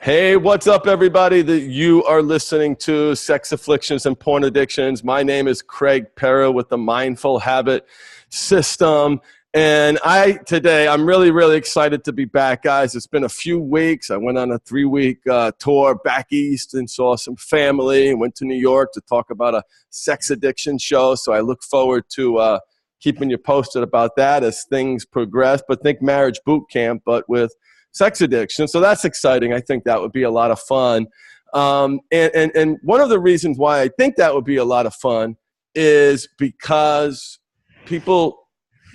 Hey, what's up, everybody? You are listening to Sex Afflictions and Porn Addictions. My name is Craig Perra with the Mindful Habit System. And today, I'm really excited to be back, guys. It's been a few weeks. I went on a 3-week tour back east and saw some family. Went to New York to talk about a sex addiction show. So I look forward to keeping you posted about that as things progress. But think marriage boot camp, but with sex addiction. So that's exciting. I think that would be a lot of fun. And one of the reasons why I think that would be a lot of fun is because people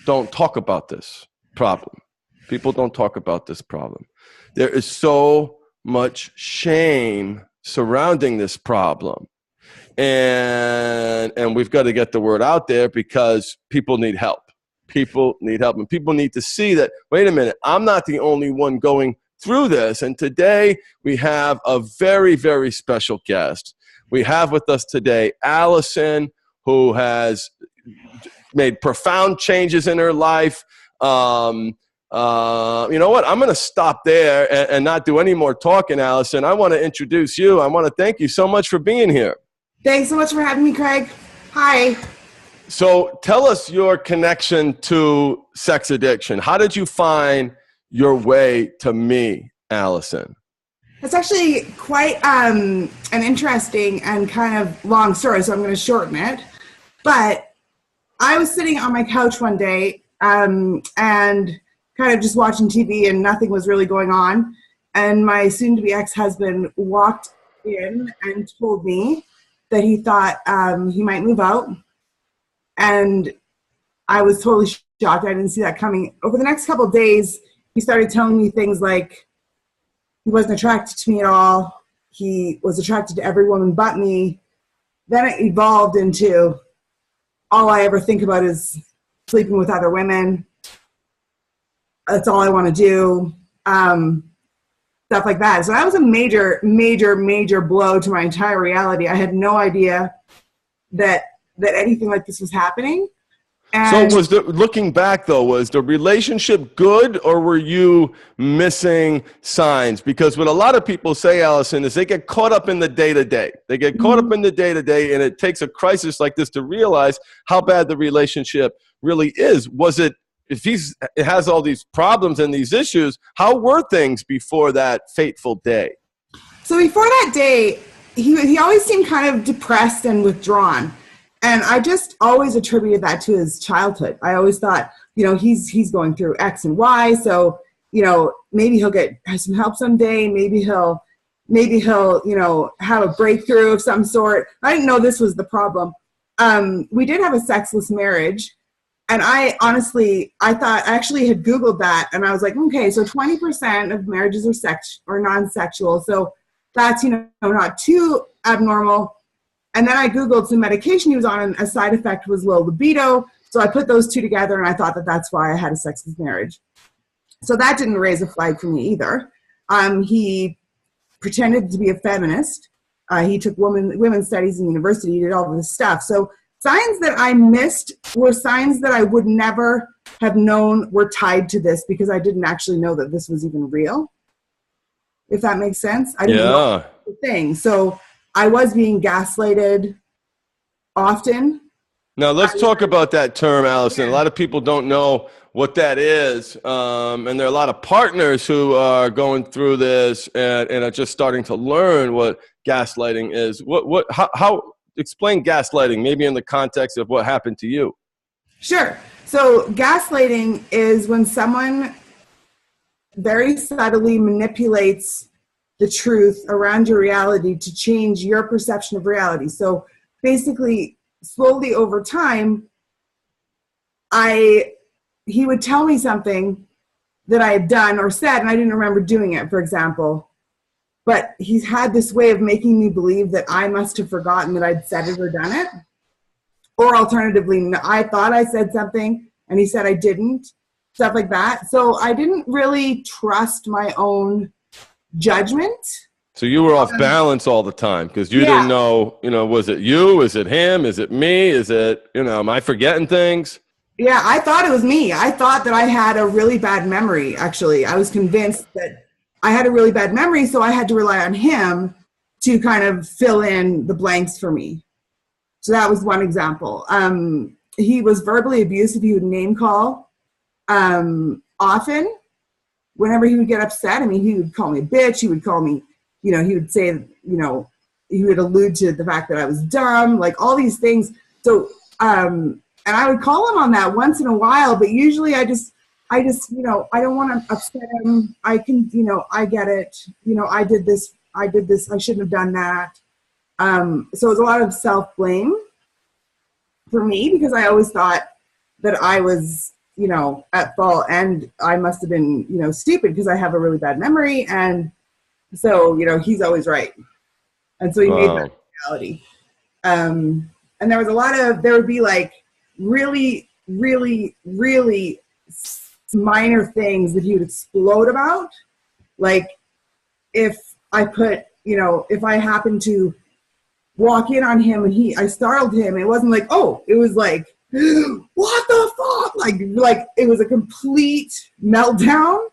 don't talk about this problem. People don't talk about this problem. There is so much shame surrounding this problem. And we've got to get the word out there because people need help. People need help, and people need to see that, wait a minute, I'm not the only one going through this. And today we have a very special guest. We have with us today Alison, who has made profound changes in her life. You know what? I'm going to stop there and not do any more talking, Alison. I want to introduce you. I want to thank you so much for being here. Thanks so much for having me, Craig. Hi. So tell us your connection to sex addiction. How did you find your way to me, Alison? It's actually quite an interesting and kind of long story, so I'm going to shorten it. But I was sitting on my couch one day and kind of just watching TV, and nothing was really going on. And my soon-to-be ex-husband walked in and told me that he thought he might move out. And I was totally shocked. I didn't see that coming. Over the next couple of days, he started telling me things like he wasn't attracted to me at all. He was attracted to every woman but me. Then it evolved into all I ever think about is sleeping with other women. That's all I want to do. Stuff like that. So that was a major blow to my entire reality. I had no idea that anything like this was happening. And so looking back though, was the relationship good, or were you missing signs? Because what a lot of people say, Alison, is they get caught up in the day-to-day. They get caught up in the day-to-day, and it takes a crisis like this to realize how bad the relationship really is. If it has all these problems and these issues, how were things before that fateful day? So before that day, he always seemed kind of depressed and withdrawn. And I just always attributed that to his childhood. I always thought, he's going through X and Y, so, maybe he'll get some help someday. Maybe he'll, have a breakthrough of some sort. I didn't know this was the problem. We did have a sexless marriage. And I actually had Googled that, and I was like, okay, so 20% of marriages are non-sexual. So that's, not too abnormal. And then I Googled some medication he was on, and a side effect was low libido. So I put those two together, and I thought that that's why I had a sexless marriage. So that didn't raise a flag for me either. He pretended to be a feminist. He took women's studies in university. He did all this stuff. So signs that I missed were signs that I would never have known were tied to this, because I didn't actually know that this was even real. If that makes sense. I didn't know the thing. So I was being gaslighted often. Now, let's talk about that term, Alison. Yeah. A lot of people don't know what that is. And there are a lot of partners who are going through this and are just starting to learn what gaslighting is. How explain gaslighting, maybe in the context of what happened to you? Sure. So gaslighting is when someone very subtly manipulates the truth around your reality to change your perception of reality. So basically, slowly over time, he would tell me something that I had done or said, and I didn't remember doing it, for example. But he's had this way of making me believe that I must have forgotten that I'd said it or done it. Or alternatively, I thought I said something, and he said I didn't. Stuff like that. So I didn't really trust my own judgment. So you were off balance all the time because you didn't know, was it you? Is it him? Is it me? Is it, am I forgetting things? Yeah, I thought it was me. I thought that I had a really bad memory, actually. I was convinced that I had a really bad memory, so I had to rely on him to kind of fill in the blanks for me. So that was one example. He was verbally abusive. He would name call often. Whenever he would get upset, I mean, he would call me a bitch. He would call me, he would say, he would allude to the fact that I was dumb, like all these things. So, and I would call him on that once in a while, but usually I just, I don't want to upset him. I can, I get it. I did this. I shouldn't have done that. So it was a lot of self-blame for me because I always thought that I was, at fault, and I must have been, stupid because I have a really bad memory. And so, he's always right. And so he made that reality. And there would be like really, really, really minor things that he would explode about. Like if I if I happened to walk in on him and I startled him, it wasn't like, oh, it was like, what the fuck? Like it was a complete meltdown.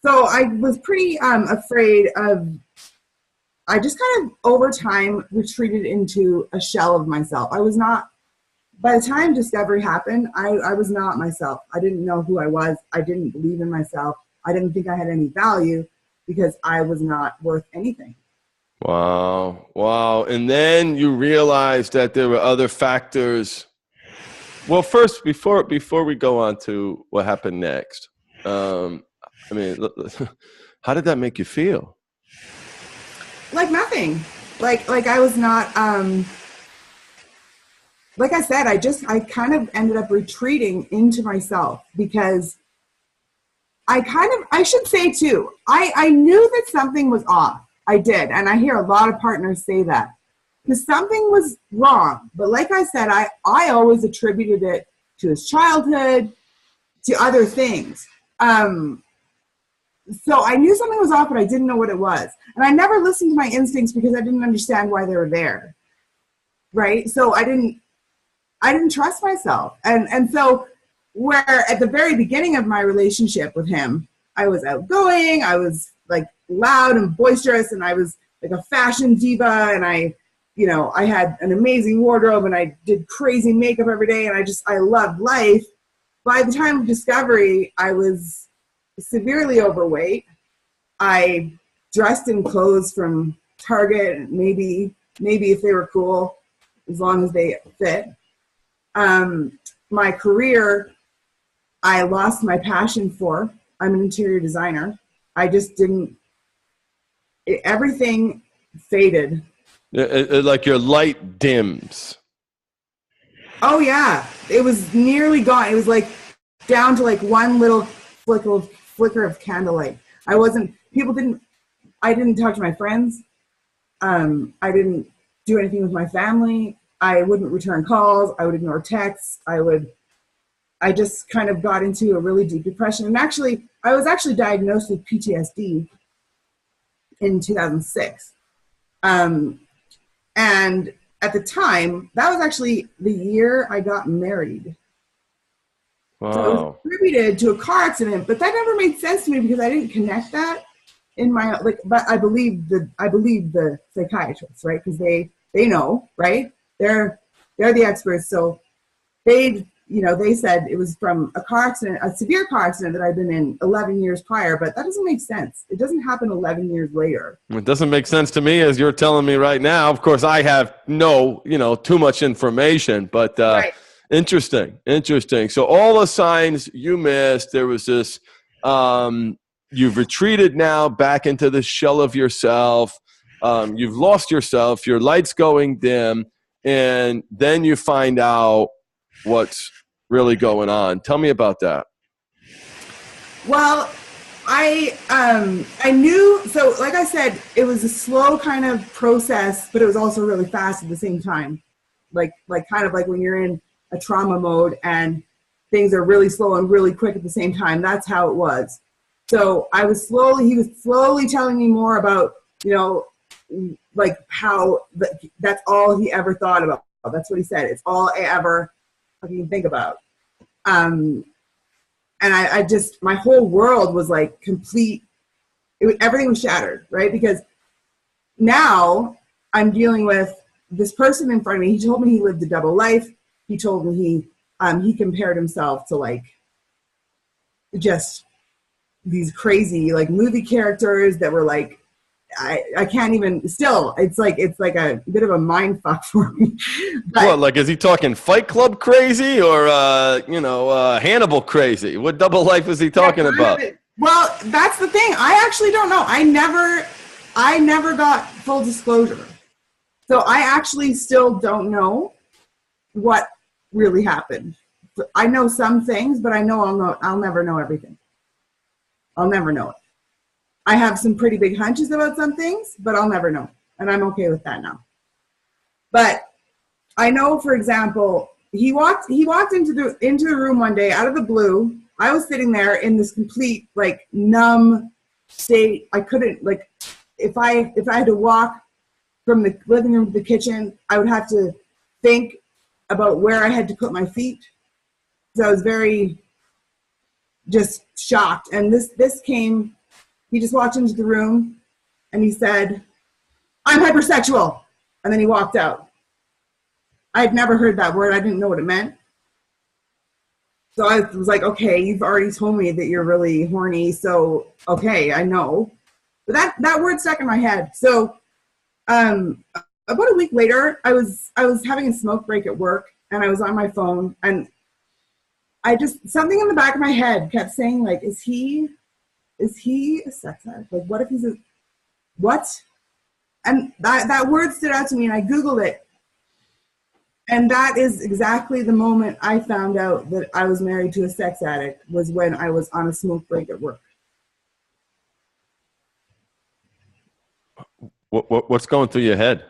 So I was pretty afraid of, I just kind of over time retreated into a shell of myself. I was not, by the time discovery happened, I was not myself. I didn't know who I was. I didn't believe in myself. I didn't think I had any value because I was not worth anything. Wow. And then you realized that there were other factors. Well, first, before we go on to what happened next, how did that make you feel? Like nothing. Like I was not, like I said, I kind of ended up retreating into myself because I should say too, I knew that something was off. I did. And I hear a lot of partners say that. Because something was wrong. But like I said, I always attributed it to his childhood, to other things. So I knew something was off, but I didn't know what it was. And I never listened to my instincts because I didn't understand why they were there. Right? So I didn't trust myself. And so where at the very beginning of my relationship with him, I was outgoing, I was like loud and boisterous, and I was like a fashion diva, and I had an amazing wardrobe, and I did crazy makeup every day, and I loved life. By the time of discovery, I was severely overweight. I dressed in clothes from Target, maybe if they were cool, as long as they fit. My career, I lost my passion for. I'm an interior designer. I just didn't, everything faded. Like your light dims. Oh yeah, it was nearly gone. It was like down to like one little flicker of candlelight. I didn't talk to my friends. I didn't do anything with my family. I wouldn't return calls. I would ignore texts. I just kind of got into a really deep depression. And actually, I was actually diagnosed with PTSD in 2006. And at the time, that was actually the year I got married. Wow. So it was attributed to a car accident, but that never made sense to me because I didn't connect that in my, but I believe the psychiatrists, right? Because they know, right? They're the experts. So they said it was from a car accident, a severe car accident that I'd been in 11 years prior, but that doesn't make sense. It doesn't happen 11 years later. It doesn't make sense to me as you're telling me right now. Of course, I have too much information, but right. Interesting. So all the signs you missed, there was this, you've retreated now back into the shell of yourself. You've lost yourself, your light's going dim, and then you find out what's really going on. Tell me about that. Well, I knew, so like I said, it was a slow kind of process, but it was also really fast at the same time. Like kind of like when you're in a trauma mode and things are really slow and really quick at the same time. That's how it was. So he was slowly telling me more about, like how that's all he ever thought about. That's what he said. It's all I ever fucking think about. And I just, my whole world was like complete. everything was shattered, right? Because now I'm dealing with this person in front of me. He told me he lived a double life. He told me he compared himself to like just these crazy like movie characters that were like, I can't even, still, it's like a bit of a mind fuck for me. But, what, like, is he talking Fight Club crazy or, Hannibal crazy? What double life is he talking about? Well, that's the thing. I actually don't know. I never got full disclosure. So I actually still don't know what really happened. I know some things, but I know I'll never know everything. I'll never know it. I have some pretty big hunches about some things, but I'll never know. And I'm okay with that now. But I know, for example, he walked into the room one day out of the blue. I was sitting there in this complete like numb state. I couldn't, like, if I had to walk from the living room to the kitchen, I would have to think about where I had to put my feet. So I was very just shocked. And this came, he just walked into the room and he said, "I'm hypersexual." And then he walked out. I had never heard that word. I didn't know what it meant. So I was like, okay, you've already told me that you're really horny. So, okay, I know. But that word stuck in my head. So about a week later, I was having a smoke break at work and I was on my phone and something in the back of my head kept saying like, is he a sex addict? Like, what if he's what? And that word stood out to me and I Googled it. And that is exactly the moment I found out that I was married to a sex addict, was when I was on a smoke break at work. What's going through your head?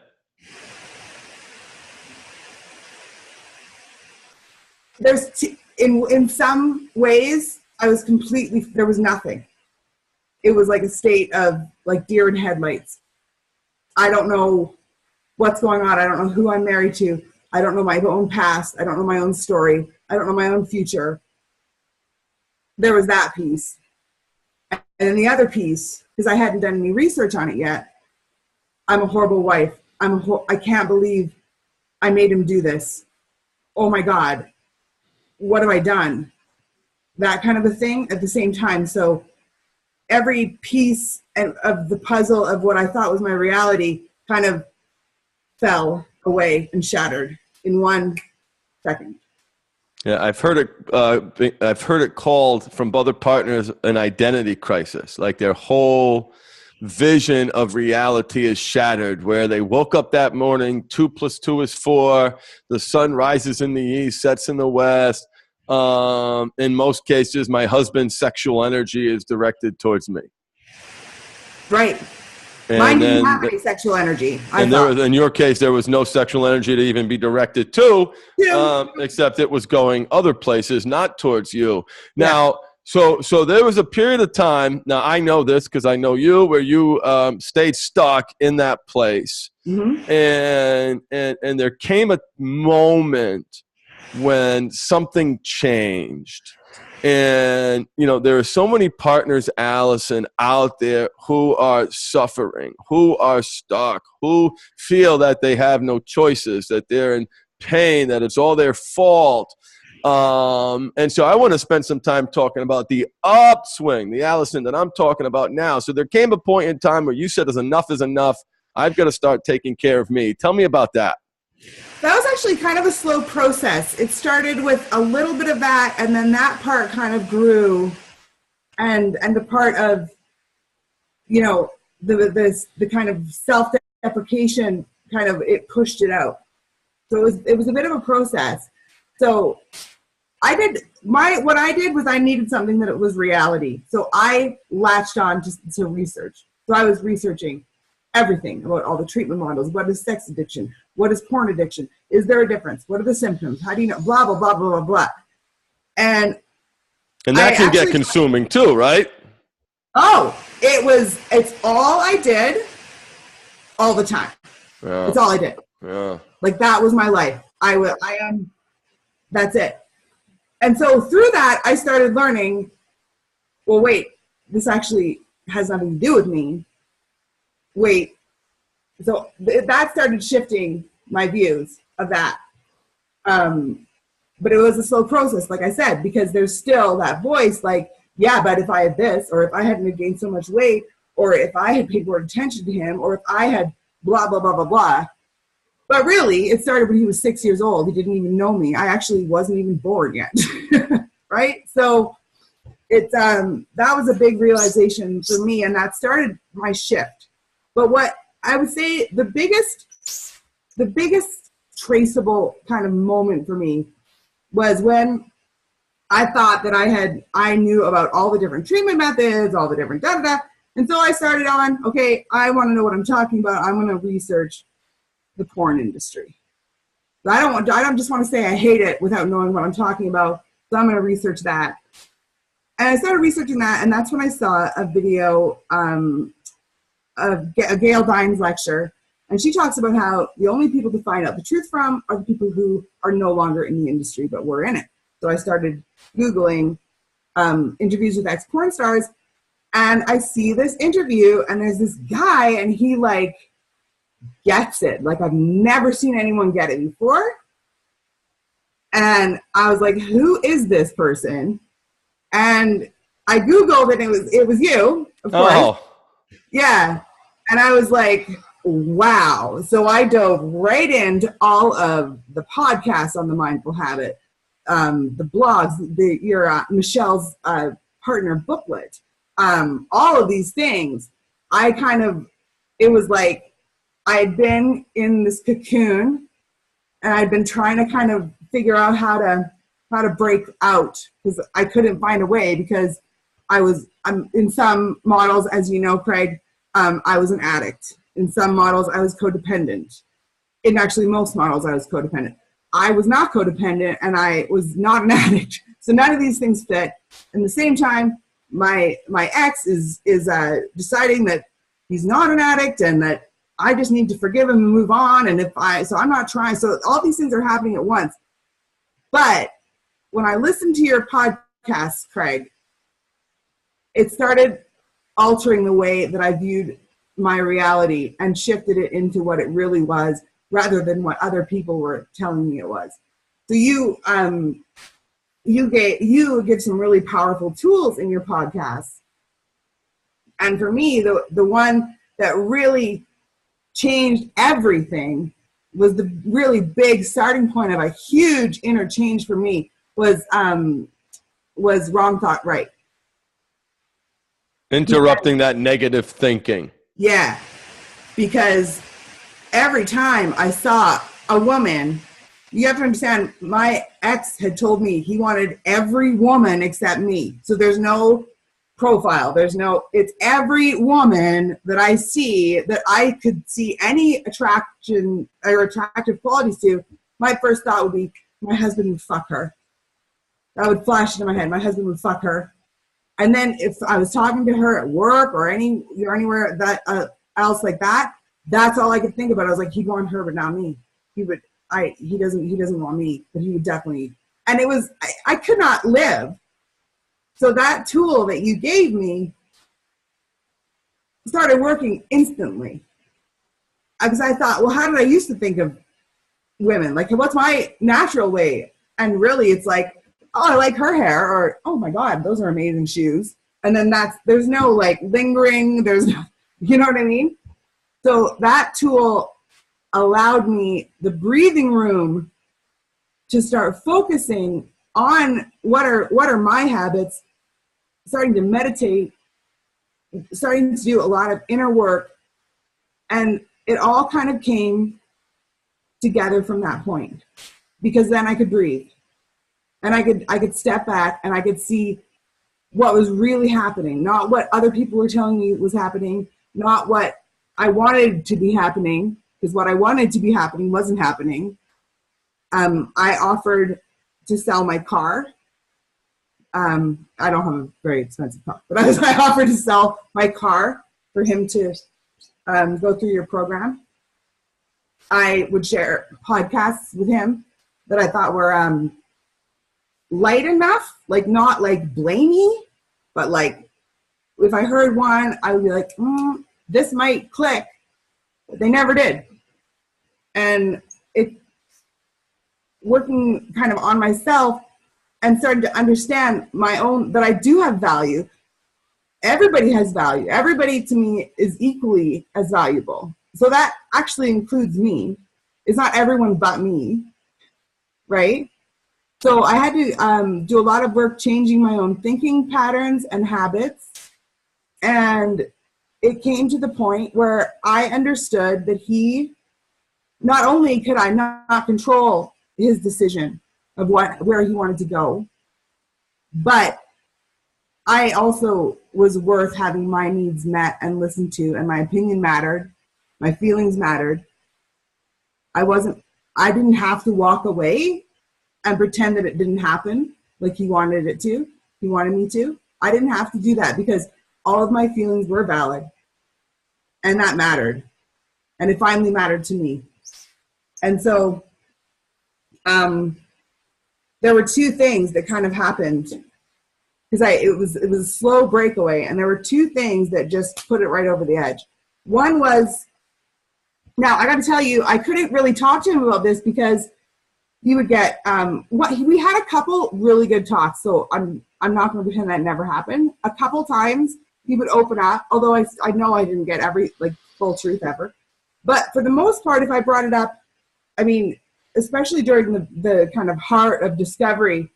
In some ways, I was there was nothing. It was like a state of like deer in headlights. I don't know what's going on. I don't know who I'm married to. I don't know my own past. I don't know my own story. I don't know my own future. There was that piece. And then the other piece, because I hadn't done any research on it yet, I'm a horrible wife. I can't believe I made him do this. Oh my God, what have I done? That kind of a thing at the same time. So every piece of the puzzle of what I thought was my reality kind of fell away and shattered in 1 second. Yeah, I've heard it called from other partners an identity crisis. Like their whole vision of reality is shattered, where they woke up that morning, 2 + 2 is 4, the sun rises in the east, sets in the west. In most cases, my husband's sexual energy is directed towards me. Right. Mine didn't have any sexual energy. In your case, there was no sexual energy to even be directed to, except it was going other places, not towards you. Now, so there was a period of time, now I know this because I know you, where you stayed stuck in that place. Mm-hmm. And there came a moment when something changed. And, there are so many partners, Alison, out there who are suffering, who are stuck, who feel that they have no choices, that they're in pain, that it's all their fault. And so I want to spend some time talking about the upswing, the Alison that I'm talking about now. So there came a point in time where you said, enough is enough. I've got to start taking care of me. Tell me about that. That was actually kind of a slow process. It started with a little bit of that, and then that part kind of grew, and the part of, the kind of self-deprecation kind of, it pushed it out. So it was a bit of a process. So what I did was I needed something that it was reality. So I latched on to research. So I was researching everything about all the treatment models. What is sex addiction? What is porn addiction? Is there a difference? What are the symptoms? How do you know? Blah, blah, blah, blah, blah, blah. And that can get consuming too, right? Oh, it's all I did all the time. Yeah. It's all I did. Yeah. Like that was my life. That's it. And so through that, I started learning, well, wait, this actually has nothing to do with me. Wait, so that started shifting my views of that. But it was a slow process, like I said, because there's still that voice like, yeah, but if I had this, or if I hadn't gained so much weight, or if I had paid more attention to him, or if I had blah, blah, blah, blah, blah. But really, it started when he was 6 years old. He didn't even know me. I actually wasn't even born yet, right? So that was a big realization for me, and that started my shift. But what I would say the biggest traceable kind of moment for me was when I thought that I knew about all the different treatment methods, all the different da-da-da. And so I started on, okay, I want to know what I'm talking about. I'm going to research the porn industry. I don't just want to say I hate it without knowing what I'm talking about. So I'm going to research that. And I started researching that, and that's when I saw a video of Gail Dine's lecture. And she talks about how the only people to find out the truth from are the people who are no longer in the industry, but were in it. So I started Googling interviews with ex-porn stars, and I see this interview, and there's this guy, and he like gets it. Like I've never seen anyone get it before. And I was like, who is this person? And I Googled it, and it was you, of course. Oh. Yeah. And I was like, wow. So I dove right into all of the podcasts on the Mindful Habit, the blogs, your Michelle's partner booklet, all of these things. It was like I had been in this cocoon, and I'd been trying to kind of figure out how to break out, because I couldn't find a way, because I'm in some models, as you know, Craig, I was an addict. In some models, I was codependent. In actually most models, I was codependent. I was not codependent, and I was not an addict. So none of these things fit. At the same time, my ex is deciding that he's not an addict, and that I just need to forgive him and move on. And so I'm not trying. So all these things are happening at once. But when I listened to your podcast, Craig, it started altering the way that I viewed my reality and shifted it into what it really was, rather than what other people were telling me it was. So you give some really powerful tools in your podcast. And for me, the one that really changed everything was the really big starting point of a huge inner change for me was Wrong Thought Right. Interrupting that negative thinking. Yeah, because every time I saw a woman, you have to understand, my ex had told me he wanted every woman except me. So there's no profile. It's every woman that I see that I could see any attraction or attractive qualities to. My first thought would be, my husband would fuck her. That would flash into my head. My husband would fuck her. And then if I was talking to her at work or anywhere that else like that, that's all I could think about. I was like, he'd want her, but not me. He doesn't want me, but he would definitely. And it was, I could not live. So that tool that you gave me started working instantly. Because I thought, well, how did I used to think of women? Like, what's my natural way? And really, it's like, oh, I like her hair, or, oh my God, those are amazing shoes. And then there's no like lingering, there's no, you know what I mean? So that tool allowed me the breathing room to start focusing on what are my habits, starting to meditate, starting to do a lot of inner work. And it all kind of came together from that point, because then I could breathe. And I could step back, and I could see what was really happening, not what other people were telling me was happening, not what I wanted to be happening, because what I wanted to be happening wasn't happening. I offered to sell my car. I don't have a very expensive car, but I offered to sell my car for him to go through your program. I would share podcasts with him that I thought were light enough, like not like blamey, but like if I heard one, I would be like, this might click. But they never did. And it working kind of on myself and starting to understand my own, that I do have value. Everybody has value. Everybody to me is equally as valuable. So that actually includes me. It's not everyone but me, right? So I had to do a lot of work changing my own thinking patterns and habits. And it came to the point where I understood that not only could I not control his decision of where he wanted to go, but I also was worth having my needs met and listened to, and my opinion mattered, my feelings mattered. I didn't have to walk away and pretend that it didn't happen like he wanted it to. He wanted me to. I didn't have to do that because all of my feelings were valid, and that mattered, and it finally mattered to me. And so there were two things that kind of happened, because it was a slow breakaway, and there were two things that just put it right over the edge. One was, now I got to tell you, I couldn't really talk to him about this because he would get we had a couple really good talks, so I'm not going to pretend that never happened. A couple times he would open up, although I know I didn't get every full truth ever, but for the most part, if I brought it up, I mean, especially during the kind of heart of discovery,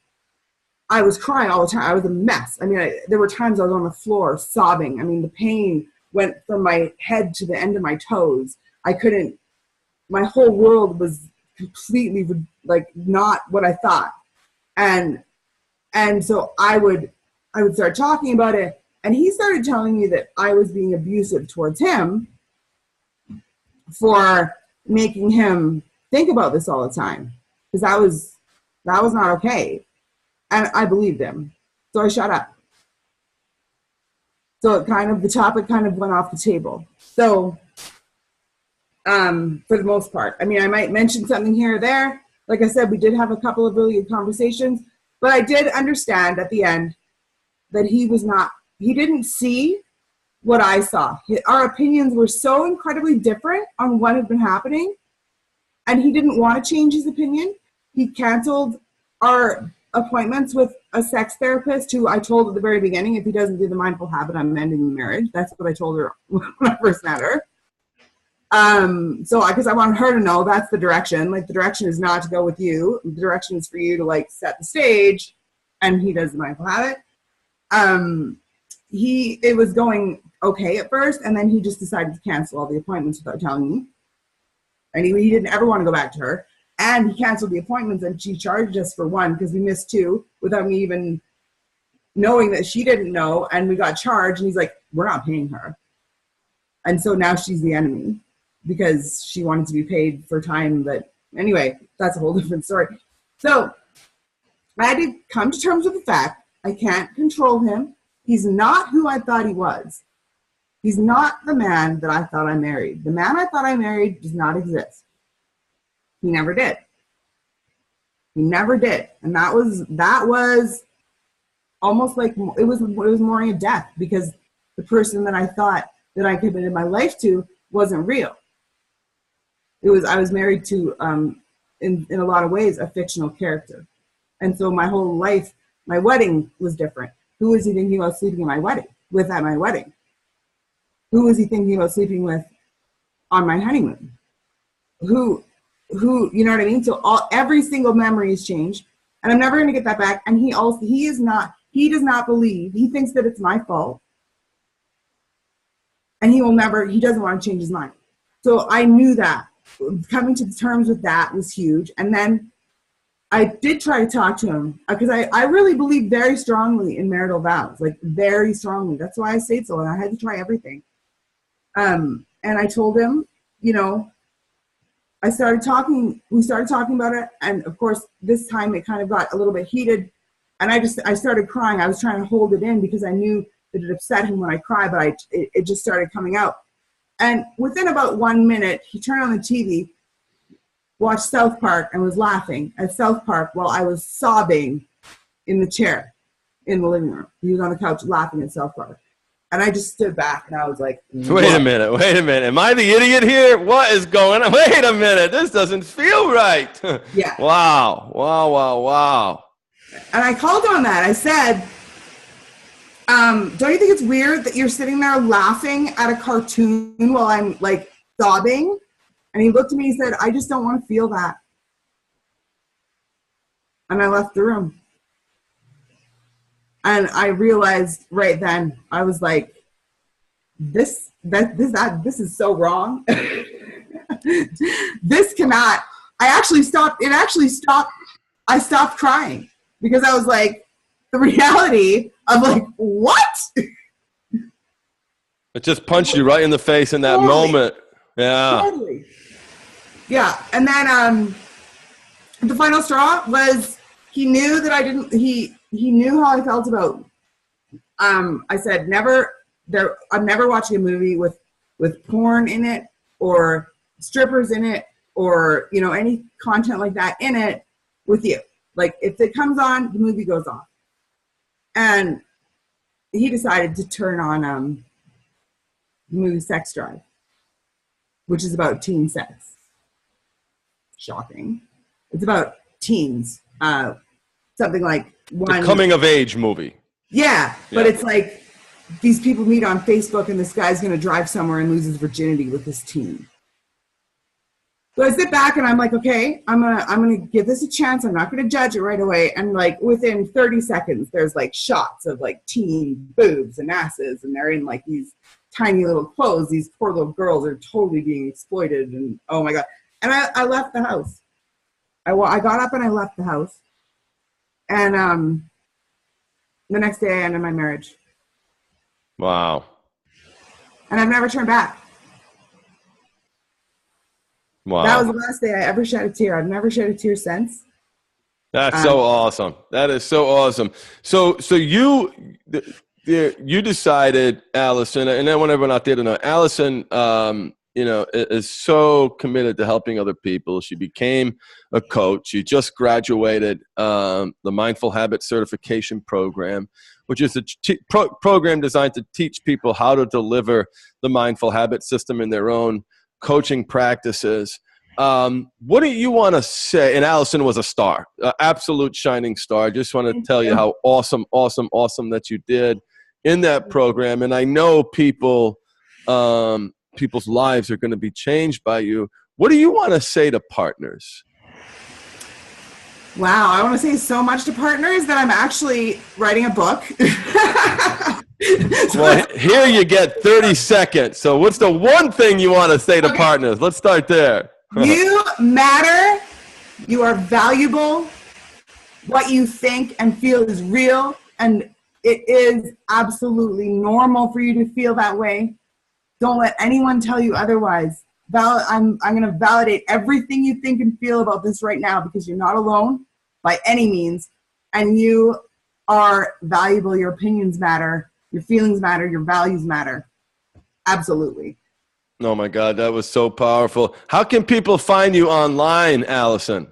I was crying all the time. I was a mess. I mean, there were times I was on the floor sobbing. I mean, the pain went from my head to the end of my toes. My whole world was completely not what I thought. And so I would start talking about it, and he started telling me that I was being abusive towards him for making him think about this all the time, because that was not okay. And I believed him, so I shut up. So the topic kind of went off the table. So for the most part, I mean, I might mention something here or there. Like I said, we did have a couple of really good conversations, but I did understand at the end that he didn't see what I saw. Our opinions were so incredibly different on what had been happening, and he didn't want to change his opinion. He canceled our appointments with a sex therapist, who I told at the very beginning, if he doesn't do the mindful habit, I'm ending the marriage. That's what I told her when I first met her. Because I wanted her to know that's the direction. The direction is not to go with you. The direction is for you to set the stage, and he does the mindful habit. It was going okay at first, and then he just decided to cancel all the appointments without telling me. And he didn't ever want to go back to her. And he canceled the appointments, and she charged us for one because we missed two without me even knowing that she didn't know. And we got charged, and he's like, we're not paying her. And so now she's the enemy because she wanted to be paid for time that, anyway, that's a whole different story. So I had to come to terms with the fact I can't control him. He's not who I thought he was. He's not the man that I thought I married. The man I thought I married does not exist. He never did. He never did. And that was almost like it was mourning a death, because the person that I thought that I committed my life to wasn't real. I was married to in a lot of ways a fictional character. And so my whole life, my wedding was different. Who was he thinking about sleeping at my wedding? Who was he thinking about sleeping with on my honeymoon? Who, you know what I mean? So every single memory has changed, and I'm never going to get that back. And he does not believe, he thinks that it's my fault, and he doesn't want to change his mind. So I knew that coming to terms with that was huge. And then I did try to talk to him because I really believe very strongly in marital vows, very strongly. That's why I say so. And I had to try everything. And I told him, we started talking about it. And of course, this time it kind of got a little bit heated, and I started crying. I was trying to hold it in because I knew that it upset him when I cried, but it just started coming out. And within about 1 minute, he turned on the TV, watched South Park, and was laughing at South Park while I was sobbing in the chair in the living room. He was on the couch laughing at South Park. And I just stood back and I was like, Wait a minute. Am I the idiot here? What is going on? Wait a minute. This doesn't feel right. Yeah. Wow. And I called on that. I said, don't you think it's weird that you're sitting there laughing at a cartoon while I'm like sobbing? And he looked at me and said, I just don't want to feel that. And I left the room. And I realized right then, I was like, this is so wrong. This cannot. I stopped crying because I was like, the reality of like, what? It just punched you right in the face in that moment. Yeah. Totally. Yeah. And then the final straw was he knew that I didn't, he knew how I felt about, I said, I'm never watching a movie with porn in it or strippers in it or, you know, any content like that in it with you. Like if it comes on, the movie goes off. And he decided to turn on the movie Sex Drive, which is about teen sex. Shocking. It's about teens. Something like one... The coming of age movie. Yeah, but it's like these people meet on Facebook and this guy's going to drive somewhere and lose his virginity with this teen. So I sit back and I'm like, okay, I'm gonna give this a chance. I'm not gonna judge it right away. And like within 30 seconds, there's like shots of like teen boobs and asses, and they're in like these tiny little clothes. These poor little girls are totally being exploited, and oh my god! And I left the house. I got up and I left the house, and the next day I ended my marriage. Wow! And I've never turned back. Wow. That was the last day I ever shed a tear. I've never shed a tear since. That's so awesome. That is so awesome. So you decided, Alison, and I want everyone out there to know, Alison, is so committed to helping other people. She became a coach. She just graduated the Mindful Habit Certification Program, which is a program designed to teach people how to deliver the mindful habit system in their own coaching practices. What do you want to say? And Alison was a star, absolute shining star. Just want to tell you how awesome that you did in that program. And I know people's lives are going to be changed by you. What do you want to say to partners? Wow, I want to say so much to partners that I'm actually writing a book. Well, here you get 30 seconds. So what's the one thing you want to say to partners? Let's start there. You matter. You are valuable. What you think and feel is real. And it is absolutely normal for you to feel that way. Don't let anyone tell you otherwise. I'm going to validate everything you think and feel about this right now because you're not alone by any means. And you are valuable. Your opinions matter. Your feelings matter. Your values matter. Absolutely. Oh my God, that was so powerful. How can people find you online, Alison?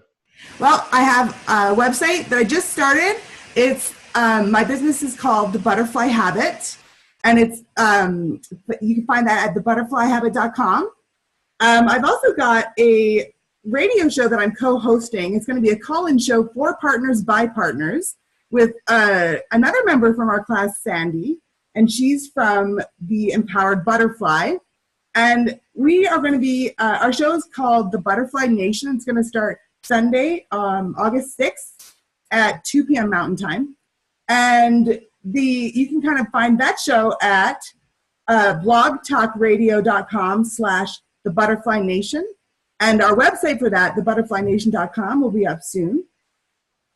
Well, I have a website that I just started. It's my business is called The Butterfly Habit, and it's you can find that at thebutterflyhabit.com. I've also got a radio show that I'm co-hosting. It's going to be a call-in show for partners by partners with another member from our class, Sandy, and she's from the Empowered Butterfly. And we are going to be, our show is called The Butterfly Nation. It's going to start Sunday, August 6th at 2 p.m. Mountain Time. And you can kind of find that show at blogtalkradio.com/The Butterfly Nation. And our website for that, thebutterflynation.com, will be up soon.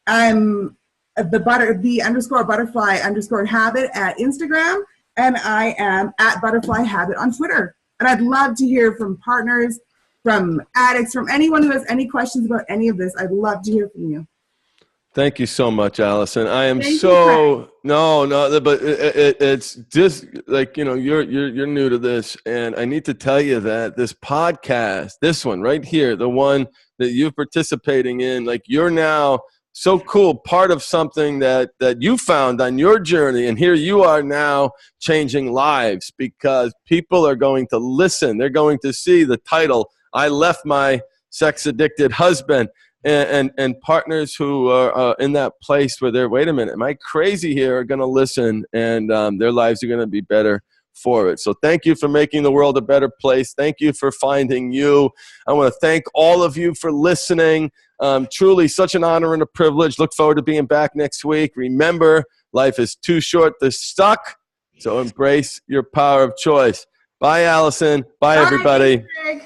I'm the_butterfly_habit at Instagram, and I am at Butterfly Habit on Twitter. And I'd love to hear from partners, from addicts, from anyone who has any questions about any of this. I'd love to hear from you. Thank you so much, Alison. I am Thank so but it's just like, you're new to this, and I need to tell you that this podcast, this one right here, the one that you're participating in, like, you're now so cool, part of something that you found on your journey. And here you are now changing lives, because people are going to listen. They're going to see the title, I Left My Sex-Addicted Husband. And partners who are in that place where they're, wait a minute, am I crazy here, are going to listen, and their lives are going to be better for it. So thank you for making the world a better place. Thank you for finding you. I want to thank all of you for listening. Truly such an honor and a privilege. Look forward to being back next week. Remember, life is too short to stuck, so embrace your power of choice. Bye, Allison. Bye, everybody. Bye.